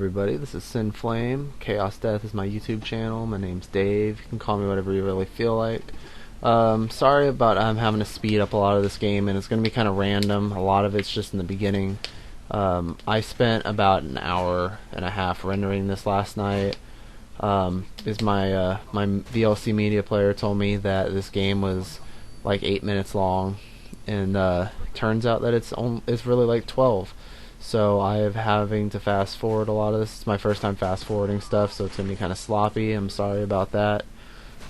everybody, this is Sin Flame. Chaos Death is my YouTube channel. My name's Dave. You can call me whatever you really feel like. Sorry about having to speed up a lot of this game, and it's going to be kind of random. A lot of it's just in the beginning. I spent about an hour and a half rendering this last night. My VLC media player told me that this game was like 8 minutes long, and turns out that it's really like 12. So I am having to fast forward a lot of this. It's my first time fast forwarding stuff, so it's gonna be kind of sloppy. I'm sorry about that.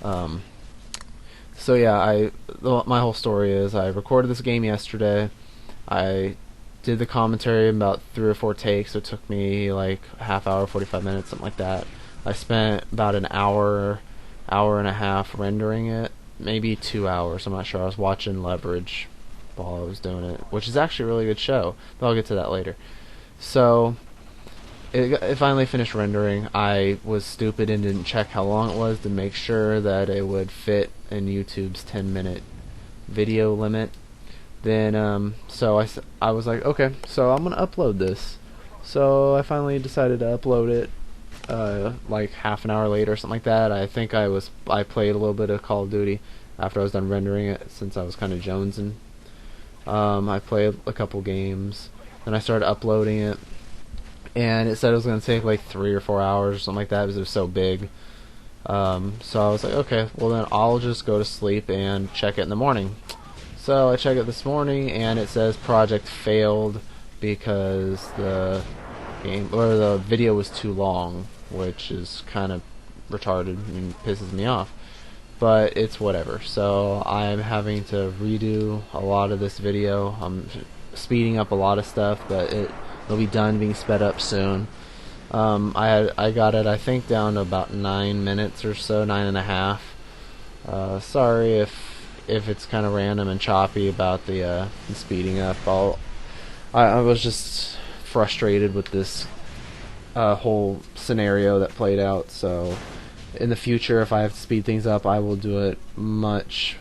So yeah, my whole story is I recorded this game yesterday. I did the commentary in about 3 or 4 takes. So it took me like a half hour, 45 minutes, something like that. I spent about an hour and a half rendering it, maybe 2 hours. I'm not sure. I was watching Leverage while I was doing it, which is actually a really good show, but I'll get to that later. So it finally finished rendering. I was stupid and didn't check how long it was to make sure that it would fit in YouTube's 10-minute video limit. Then so I was like, okay, so I'm gonna upload this. So I finally decided to upload it like half an hour later or something like that. I think I played a little bit of Call of Duty after I was done rendering it, since I was kind of jonesing. I played a couple games, then I started uploading it, and it said it was going to take like 3 or 4 hours or something like that because it was so big. So I was like, okay, well then I'll just go to sleep and check it in the morning. So I checked it this morning, and it says project failed because the video was too long, which is kind of retarded and pisses me off. But it's whatever. So I'm having to redo a lot of this video. I'm speeding up a lot of stuff, but it'll be done being sped up soon. I got it, I think, down to about 9 minutes or so, 9.5. Sorry if it's kind of random and choppy about the speeding up. I was just frustrated with this whole scenario that played out. So in the future, if I have to speed things up, I will do it much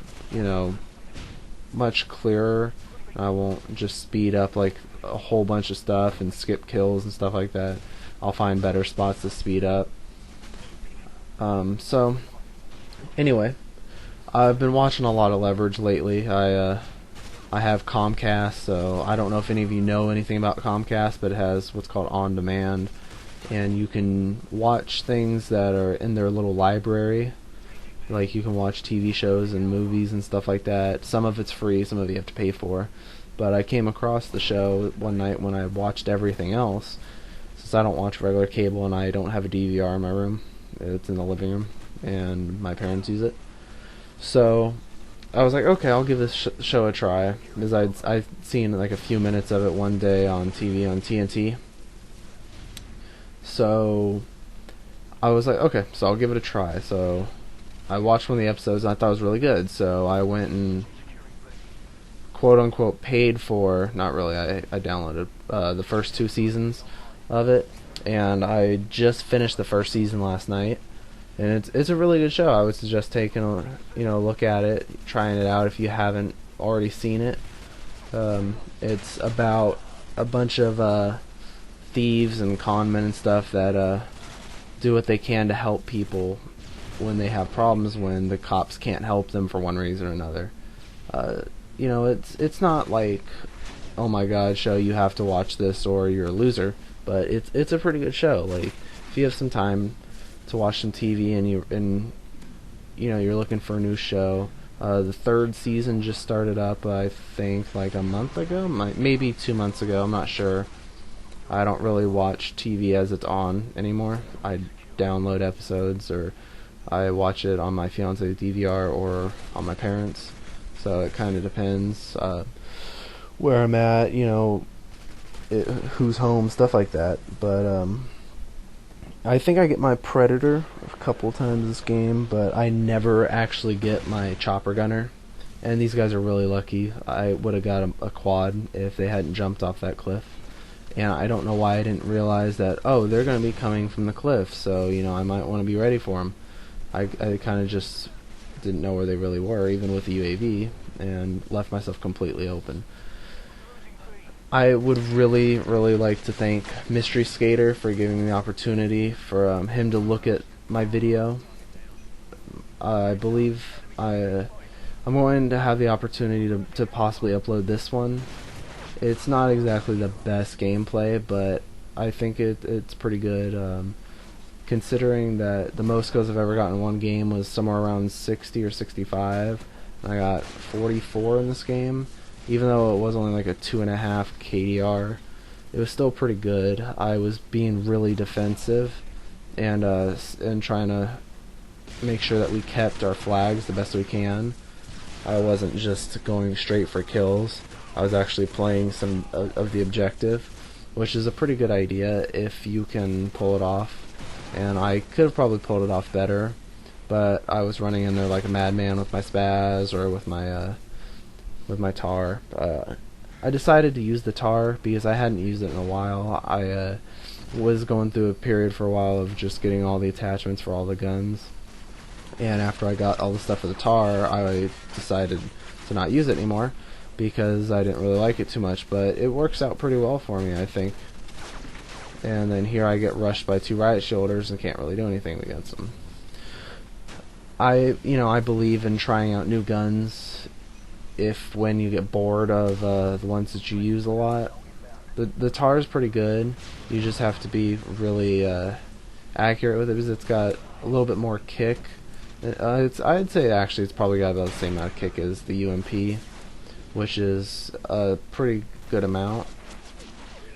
clearer. I won't just speed up like a whole bunch of stuff and skip kills and stuff like that. I'll find better spots to speed up. So anyway, I've been watching a lot of Leverage lately. I have Comcast, so I don't know if any of you know anything about Comcast, but it has what's called On Demand, and you can watch things that are in their little library. Like, you can watch TV shows and movies and stuff like that. Some of it's free, some of it you have to pay for. But I came across the show one night when I watched everything else, since I don't watch regular cable and I don't have a DVR in my room. It's in the living room, and my parents use it. So I was like, okay, I'll give this show a try, because I'd seen like a few minutes of it one day on TV on TNT. So I was like, okay, so I'll give it a try. So I watched one of the episodes and I thought it was really good. So I went and quote unquote paid for, not really, I downloaded the first 2 seasons of it, and I just finished the first season last night. And it's a really good show. I would suggest taking a look at it, trying it out if you haven't already seen it. It's about a bunch of thieves and con men and stuff that do what they can to help people when they have problems, when the cops can't help them for one reason or another. It's not like, oh my god, show, you have to watch this or you're a loser, but it's a pretty good show. Like, if you have some time to watch some TV and you're looking for a new show, the 3rd season just started up, I think, like a month ago, maybe 2 months ago, I'm not sure. I don't really watch TV as it's on anymore. I download episodes, or I watch it on my fiance's DVR or on my parents'. So it kind of depends where I'm at, who's home, stuff like that. But I think I get my Predator a couple times this game, but I never actually get my chopper gunner. And these guys are really lucky. I would have got a quad if they hadn't jumped off that cliff. And I don't know why I didn't realize that, oh, they're going to be coming from the cliff, so, I might want to be ready for them. I kind of just didn't know where they really were, even with the UAV, and left myself completely open. I would really, really like to thank Mystery Skater for giving me the opportunity for him to look at my video. I believe I'm going to have the opportunity to possibly upload this one. It's not exactly the best gameplay, but I think it's pretty good. Considering that the most kills I've ever gotten in one game was somewhere around 60 or 65, and I got 44 in this game. Even though it was only like a 2.5 KDR, it was still pretty good. I was being really defensive and trying to make sure that we kept our flags the best we can. I wasn't just going straight for kills. I was actually playing some of the objective, which is a pretty good idea if you can pull it off. And I could have probably pulled it off better, but I was running in there like a madman with my spaz or with my tar. I decided to use the tar because I hadn't used it in a while. I was going through a period for a while of just getting all the attachments for all the guns, and after I got all the stuff for the tar, I decided to not use it anymore because I didn't really like it too much, but it works out pretty well for me, I think. And then here I get rushed by 2 riot shoulders and can't really do anything against them. I believe in trying out new guns when you get bored of the ones that you use a lot. The tar is pretty good. You just have to be really accurate with it because it's got a little bit more kick. I'd say actually it's probably got about the same amount of kick as the UMP, which is a pretty good amount,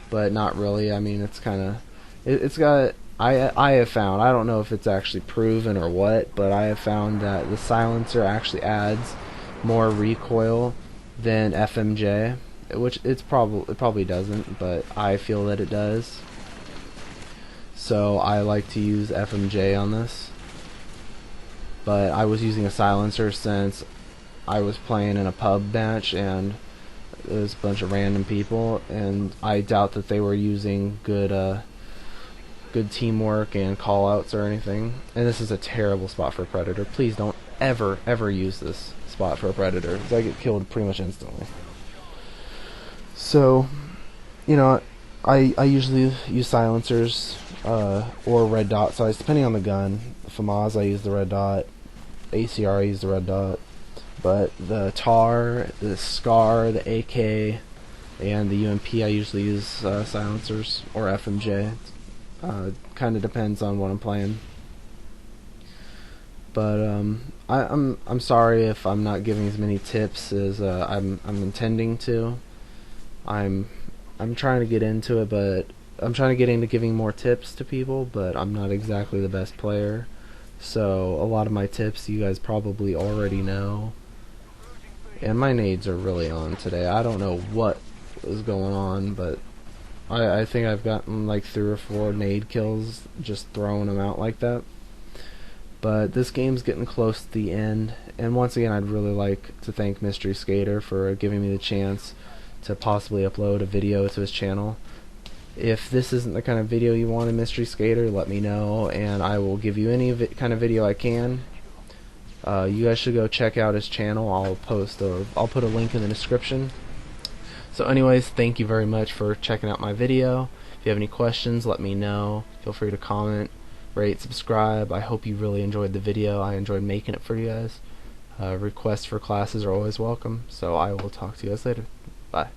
but not really. I mean, it's kind of it's got. I have found, I don't know if it's actually proven or what, but I have found that the silencer actually adds more recoil than FMJ, which it probably doesn't, but I feel that it does. So I like to use FMJ on this. But I was using a silencer since I was playing in a pub match and there was a bunch of random people, and I doubt that they were using good teamwork and call-outs or anything. And this is a terrible spot for a predator. Please don't ever use this spot for a predator, because I get killed pretty much instantly. So, I usually use silencers or red dot size, depending on the gun. FAMAS I use the red dot, ACR I use the red dot, but the TAR, the SCAR, the AK, and the UMP I usually use silencers or FMJ. Kind of depends on what I'm playing. But I'm sorry if I'm not giving as many tips as I'm intending to. I'm trying to get into it, but I'm trying to get into giving more tips to people, but I'm not exactly the best player. So a lot of my tips you guys probably already know. And my nades are really on today. I don't know what is going on, but I think I've gotten like 3 or 4 nade kills just throwing them out like that. But this game's getting close to the end, and once again I'd really like to thank Mystery Skater for giving me the chance to possibly upload a video to his channel. If this isn't the kind of video you want in Mystery Skater, let me know and I will give you any kind of video I can. You guys should go check out his channel. I'll put a link in the description. So anyways, thank you very much for checking out my video. If you have any questions, let me know. Feel free to comment, rate, subscribe. I hope you really enjoyed the video. I enjoyed making it for you guys. Requests for classes are always welcome. So I will talk to you guys later. Bye.